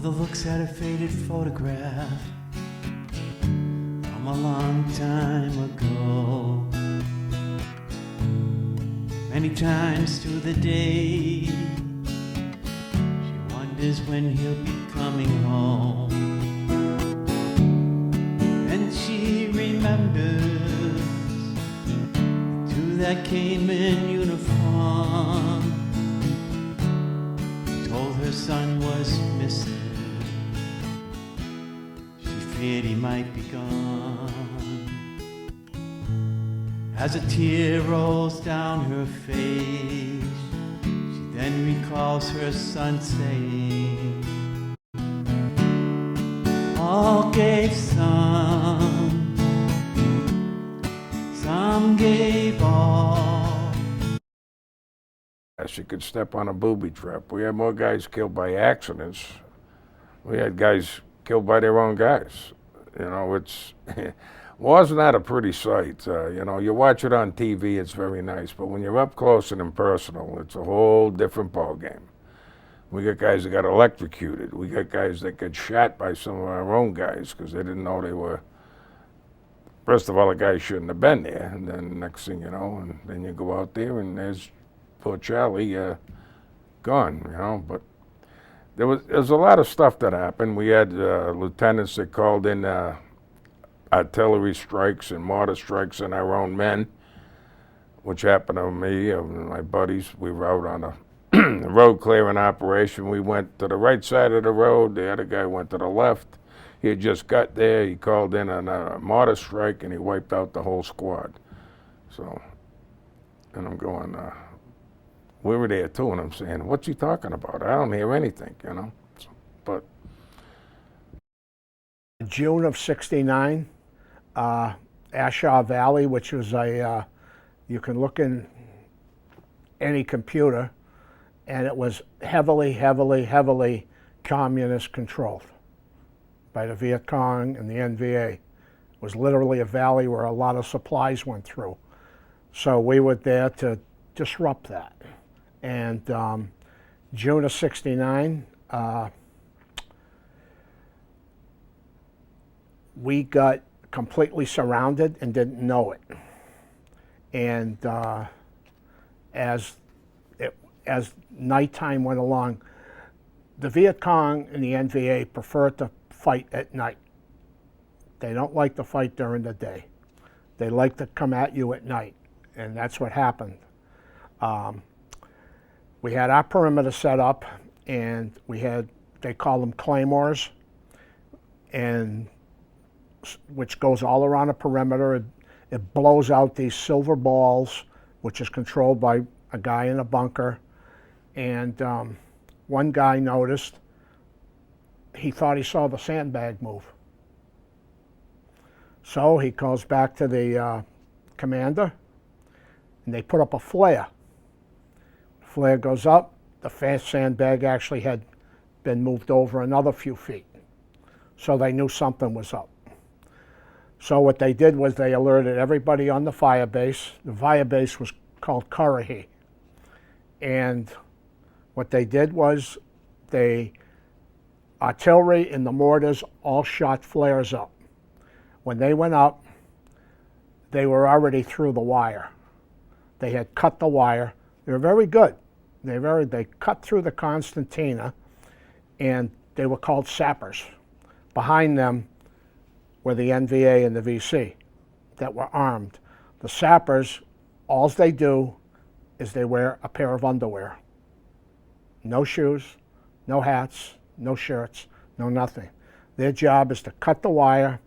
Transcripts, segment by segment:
the looks at a faded photograph from a long time ago. Many times through the day, she wonders when he'll be coming home. And she remembers the two that came in uniform, told her son was missing. She feared he might be gone. As a tear rolls down her face, she then recalls her son saying, all gave some gave all. She could step on a booby trap. We had more guys killed by accidents. We had guys killed by their own guys. You know, it's war's not a pretty sight. You know, you watch it on TV, it's very nice, but when you're up close and impersonal, it's a whole different ballgame. We got guys that got electrocuted. We got guys that got shot by some of our own guys because they didn't know they were. First of all, the guy shouldn't have been there, and then next thing you know, and then you go out there and there's poor Charlie gone. You know, but there's a lot of stuff that happened. We had lieutenants that called in artillery strikes and mortar strikes on our own men, which happened to me and my buddies. We were out on a road clearing operation. We went to the right side of the road. The other guy went to the left. He had just got there. He called in on a mortar strike and he wiped out the whole squad. So, and I'm going, we were there too, and I'm saying, what's he talking about? I don't hear anything, you know. But June of '69, Ashaw Valley, which was a, you can look in any computer, and it was heavily communist controlled by the Viet Cong and the NVA. It was literally a valley where a lot of supplies went through. So we were there to disrupt that. And June of '69, we got completely surrounded and didn't know it. And as nighttime went along, the Viet Cong and the NVA prefer to fight at night. They don't like to fight during the day. They like to come at you at night, and that's what happened. We had our perimeter set up, and we had, they call them claymores, and which goes all around the perimeter. It blows out these silver balls, which is controlled by a guy in a bunker. And one guy noticed, he thought he saw the sandbag move. So he calls back to the commander, and they put up a flare. Flare goes up, the fast sandbag actually had been moved over another few feet. So they knew something was up. So what they did was they alerted everybody on the fire base. The fire base was called Currahee. And what they did was artillery and the mortars all shot flares up. When they went up, they were already through the wire. They had cut the wire. They were very good. They cut through the concertina, and they were called sappers. Behind them were the NVA and the VC that were armed. The sappers, all they do is they wear a pair of underwear. No shoes, no hats, no shirts, no nothing. Their job is to cut the wire,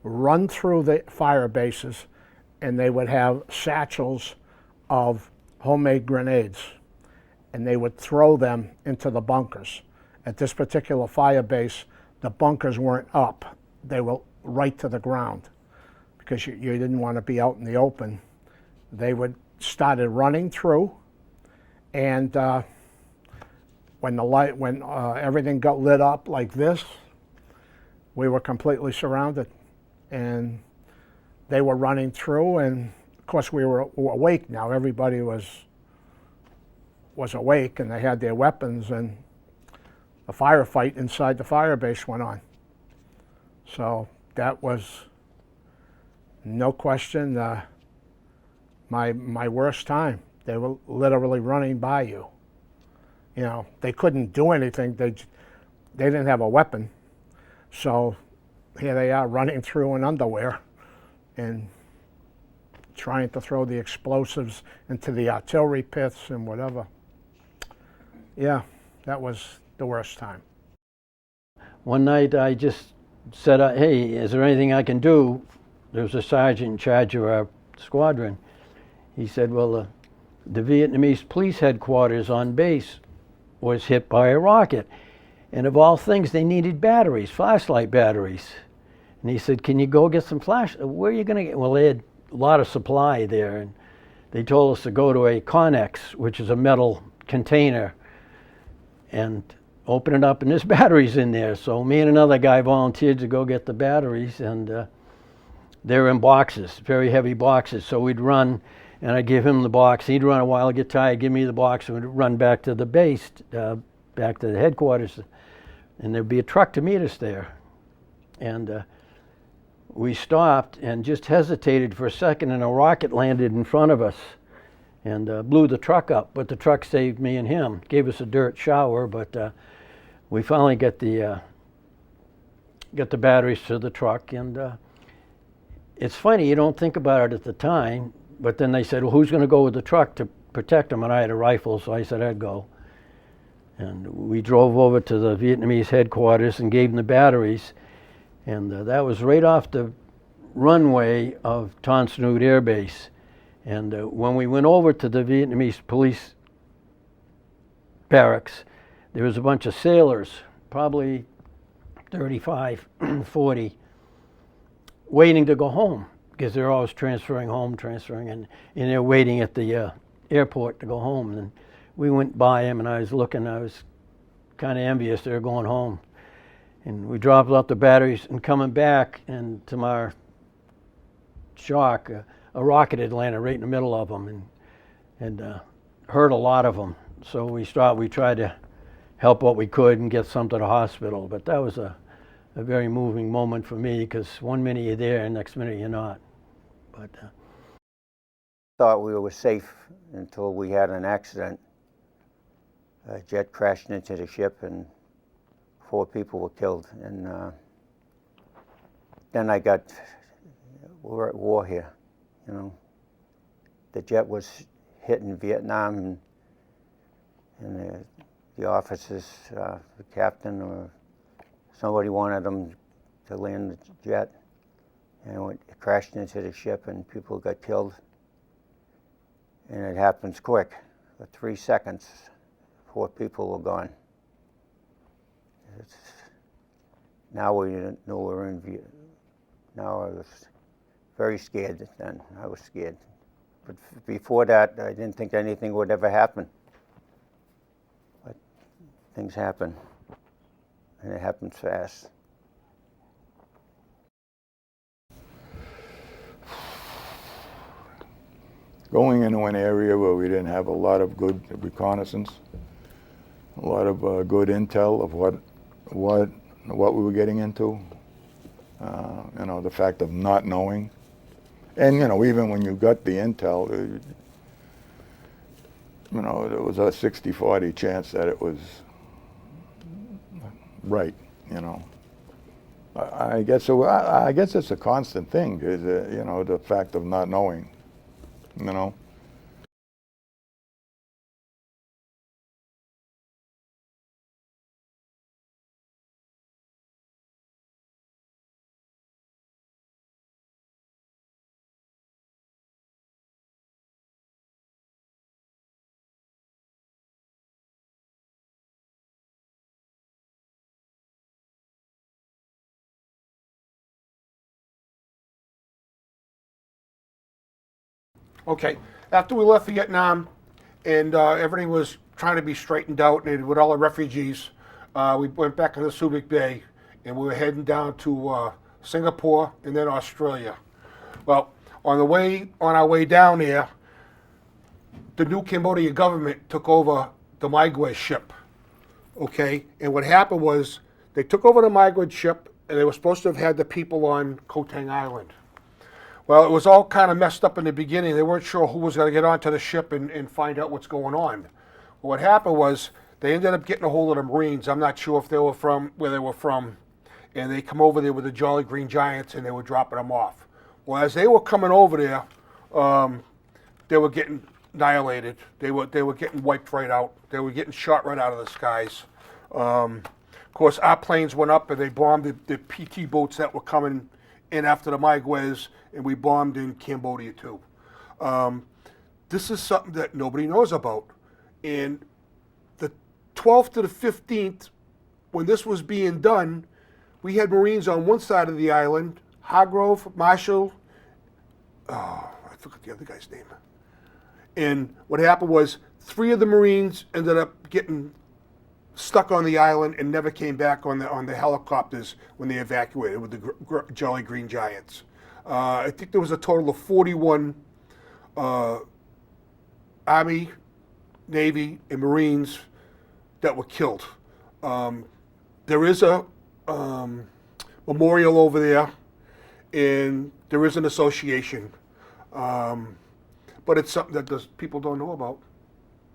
run through the fire bases, and they would have satchels of homemade grenades, and they would throw them into the bunkers. At this particular fire base, the bunkers weren't up. They were right to the ground because you didn't want to be out in the open. They would started running through, and when everything got lit up like this, we were completely surrounded, and they were running through, and of course we were awake now. Everybody was awake, and they had their weapons, and a firefight inside the fire base went on. So that was, no question, my worst time. They were literally running by you. You know, they couldn't do anything. They didn't have a weapon. So here they are running through in underwear and trying to throw the explosives into the artillery pits and whatever. Yeah, that was the worst time. One night I just said, hey, is there anything I can do? There was a sergeant in charge of our squadron. He said, well, the Vietnamese police headquarters on base was hit by a rocket. And of all things, they needed batteries, flashlight batteries. And he said, can you go get some where are you going to get? Well, they had a lot of supply there. And they told us to go to a Connex, which is a metal container, and open it up, and there's batteries in there. So me and another guy volunteered to go get the batteries, and they're in boxes, very heavy boxes. So we'd run, and I'd give him the box. He'd run a while, get tired, give me the box, and we'd run back to the base, back to the headquarters, and there'd be a truck to meet us there. And we stopped and just hesitated for a second, and a rocket landed in front of us and blew the truck up. But the truck saved me and him, gave us a dirt shower, but we finally got the batteries to the truck. And it's funny, you don't think about it at the time, but then they said, well, who's going to go with the truck to protect them? And I had a rifle, so I said I'd go. And we drove over to the Vietnamese headquarters and gave them the batteries. And that was right off the runway of Ton Snoot Air Base. And when we went over to the Vietnamese police barracks, there was a bunch of sailors, probably 35, 40, waiting to go home, because they're always transferring, and they're waiting at the airport to go home. And we went by them, and I was looking, I was kind of envious they were going home. And we dropped off the batteries, and coming back, and to my shock, a rocket had landed right in the middle of them, and hurt a lot of them. So we tried to help what we could and get some to the hospital. But that was a very moving moment for me, because one minute you're there and next minute you're not. But thought we were safe until we had an accident. A jet crashed into the ship and 4 people were killed. And then we're at war here, you know. The jet was hit in Vietnam, and the officers, the captain or somebody wanted them to land the jet, and it crashed into the ship and people got killed. And it happens quick. For 3 seconds, 4 people were gone. Now we didn't know we're in Vietnam. Now I was very scared then. I was scared. But before that, I didn't think anything would ever happen. But things happen, and it happens fast. Going into an area where we didn't have a lot of good reconnaissance, a lot of good intel of what we were getting into. You know, the fact of not knowing, and you know, even when you got the intel, you know, there was a 60-40 chance that it was right. You know, I guess so. I guess it's a constant thing, is you know, the fact of not knowing. You know. Okay, after we left Vietnam and everything was trying to be straightened out, and with all the refugees, we went back into Subic Bay, and we were heading down to Singapore and then Australia. Well, on our way down there, the new Cambodia government took over the migrant ship okay? And what happened was they took over the migrant ship, and they were supposed to have had the people on Koh Tang Island. Well, it was all kind of messed up in the beginning. They weren't sure who was going to get onto the ship and find out what's going on. What happened was they ended up getting a hold of the Marines. I'm not sure if they were from where they were from, and they come over there with the Jolly Green Giants, and they were dropping them off. Well, as they were coming over there, they were getting annihilated. They were getting wiped right out. They were getting shot right out of the skies. Of course, our planes went up and they bombed the PT boats that were coming in after the Maiguez, and we bombed in Cambodia too. This is something that nobody knows about. And the 12th to the 15th, when this was being done, we had Marines on one side of the island, Hargrove, Marshall, I forgot the other guy's name. And what happened was 3 of the Marines ended up getting stuck on the island and never came back on the helicopters when they evacuated with the Jolly Green Giants. I think there was a total of 41 Army, Navy, and Marines that were killed. There is a memorial over there, and there is an association. But it's something that people don't know about.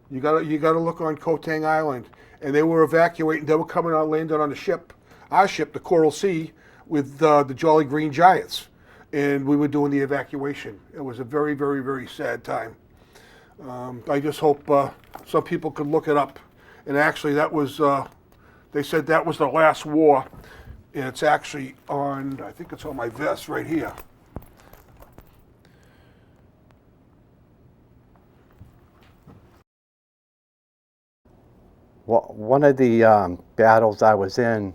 You gotta look on Koh Tang Island, and they were evacuating. They were coming out, landing on the ship, our ship, the Coral Sea, with the Jolly Green Giants, and we were doing the evacuation. It was a very, very, very sad time. I just hope some people could look it up. And actually, that was they said that was the last war, and it's actually on. I think it's on my vest right here. Well, one of the battles I was in,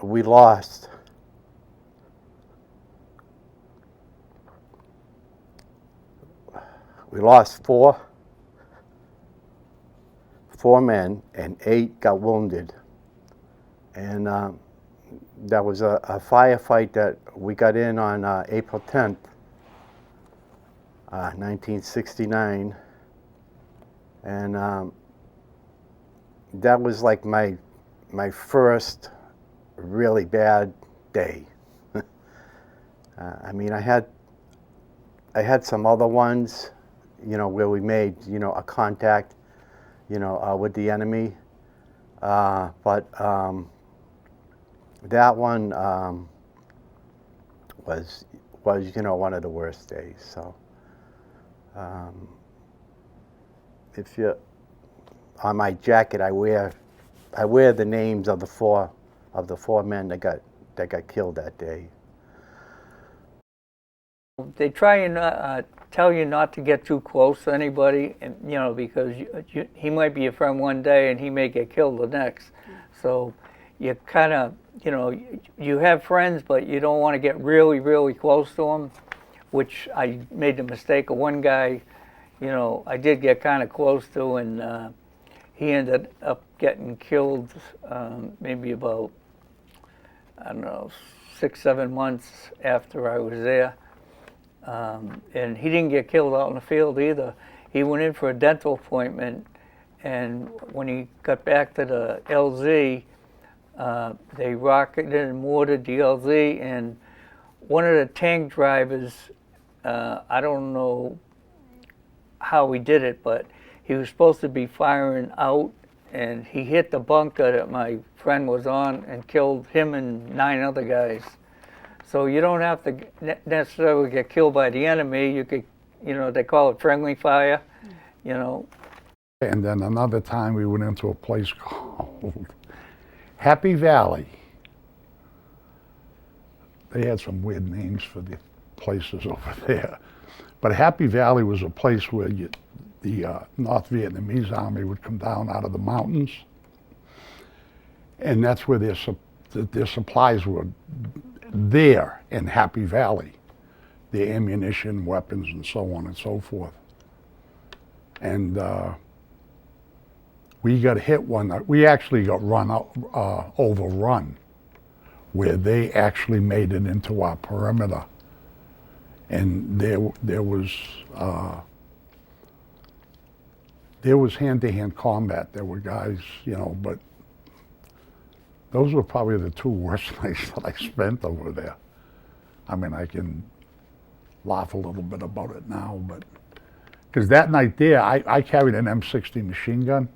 we lost. We lost four men, and 8 got wounded. And that was a firefight that we got in on April 10th. 1969, and that was like my first really bad day. I mean, I had some other ones, where we made, a contact, with the enemy, but that one was one of the worst days. So. If you, on my jacket, I wear the names of the four men that got killed that day. They try and tell you not to get too close to anybody, and because he might be your friend one day and he may get killed the next. So you kind of, you have friends, but you don't want to get really, really close to them. Which I made the mistake of one guy, I did get kind of close to, and he ended up getting killed maybe about, 6-7 months after I was there. And he didn't get killed out in the field either. He went in for a dental appointment, and when he got back to the LZ, they rocketed and mortared the LZ, and one of the tank drivers, I don't know how he did it, but he was supposed to be firing out, and he hit the bunker that my friend was on and killed him and 9 other guys. So you don't have to necessarily get killed by the enemy. You could, they call it friendly fire, And then another time we went into a place called Happy Valley. They had some weird names for the places over there. But Happy Valley was a place where the North Vietnamese army would come down out of the mountains, and that's where their supplies were there in Happy Valley, their ammunition, weapons, and so on and so forth. And we got hit one night. We actually got overrun, where they actually made it into our perimeter. And there was there was hand-to-hand combat. There were guys, but those were probably the two worst nights that I spent over there. I mean, I can laugh a little bit about it now, but because that night there, I carried an M60 machine gun,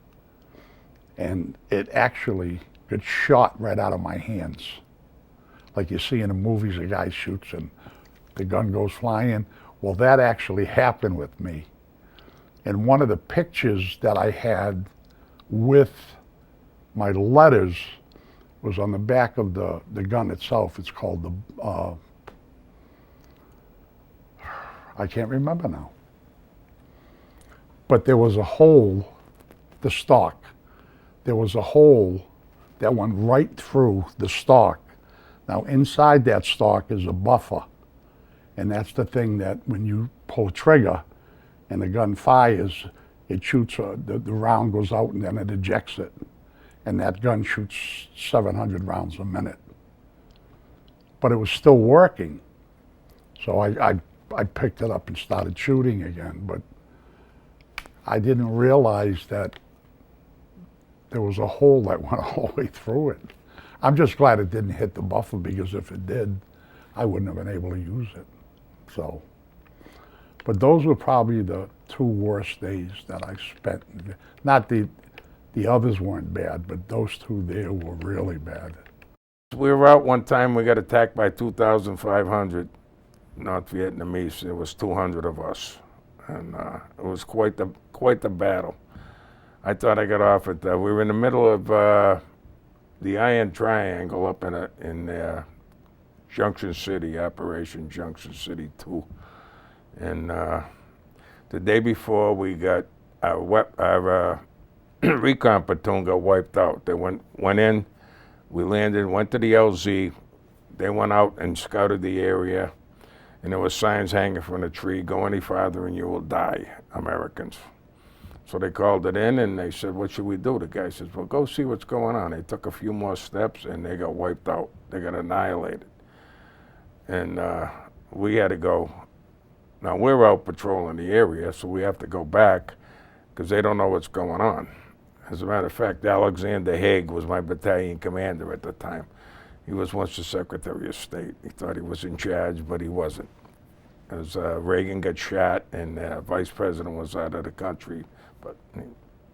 and it actually got shot right out of my hands. Like you see in the movies, a guy shoots and the gun goes flying. Well, that actually happened with me. And one of the pictures that I had with my letters was on the back of the gun itself. It's called the, I can't remember now. But there was a hole, the stock, there was a hole that went right through the stock. Now inside that stock is a buffer. And that's the thing that when you pull a trigger and the gun fires, it shoots, the round goes out and then it ejects it. And that gun shoots 700 rounds a minute. But it was still working. So I picked it up and started shooting again. But I didn't realize that there was a hole that went all the way through it. I'm just glad it didn't hit the buffer, because if it did, I wouldn't have been able to use it. So, but those were probably the two worst days that I spent. Not the others weren't bad, but those two there were really bad. We were out one time, we got attacked by 2,500 North Vietnamese. There was 200 of us. And it was quite the battle. I thought I got off it. We were in the middle of the Iron Triangle up in Junction City, Operation Junction City 2. And the day before, we got our recon platoon got wiped out. They went in, we landed, went to the LZ. They went out and scouted the area. And there were signs hanging from a tree, go any farther and you will die, Americans. So they called it in and they said, what should we do? The guy says, well, go see what's going on. They took a few more steps and they got wiped out. They got annihilated. And we had to go. Now we're out patrolling the area, so we have to go back because they don't know what's going on. As a matter of fact, Alexander Haig was my battalion commander at the time. He was once the Secretary of State. He thought he was in charge, but he wasn't. As Reagan got shot and Vice President was out of the country, but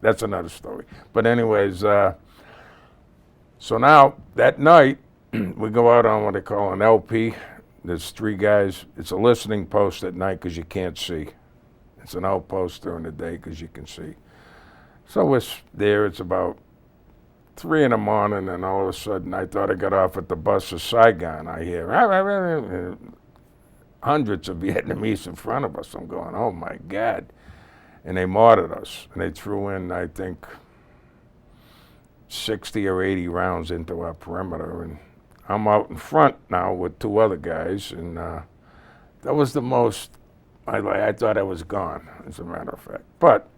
that's another story. But anyways, so now that night, we go out on what they call an LP. There's 3 guys. It's a listening post at night because you can't see. It's an outpost during the day because you can see. So we're there, it's about 3 in the morning, and all of a sudden I thought I got off at the bus of Saigon. I hear hundreds of Vietnamese in front of us. I'm going, oh my God. And they mortared us. And they threw in, I think, 60 or 80 rounds into our perimeter. And I'm out in front now with 2 other guys. And that was the most, I thought I was gone, as a matter of fact. But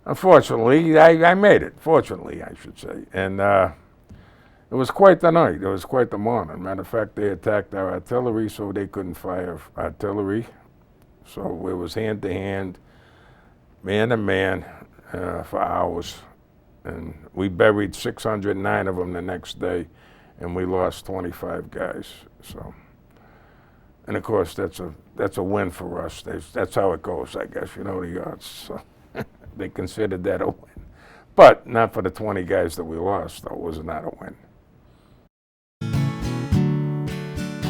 unfortunately, I made it. Fortunately, I should say. And it was quite the night. It was quite the morning. Matter of fact, they attacked our artillery, so they couldn't fire artillery. So it was hand-to-hand, man-to-man for hours. And we buried 609 of them the next day, and we lost 25 guys. So, and of course, that's a win for us. That's how it goes, I guess. You know the odds. So they considered that a win. But not for the 20 guys that we lost, though. It was not a win.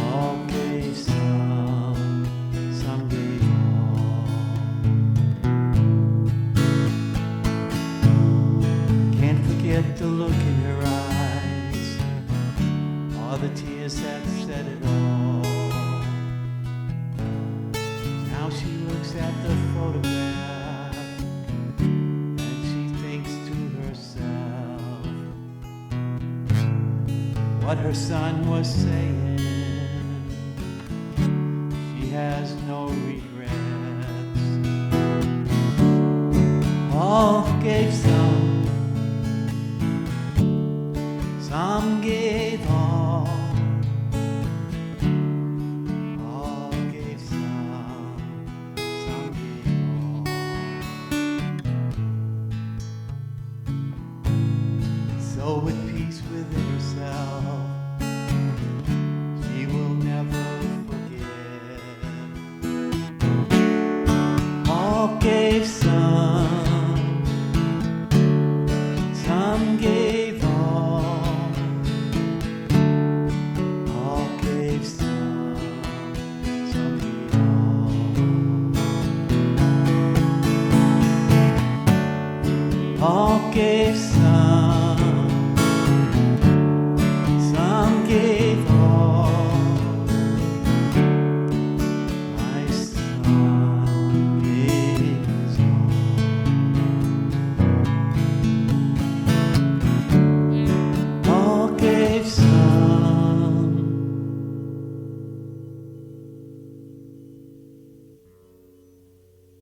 All gave some gave all. Can't forget the look in her eyes, all the tears that said it all. Now she looks at the photograph and she thinks to herself what her son was saying. She has no regrets. All gave some gave all. All gave some gave all. so at peace within herself.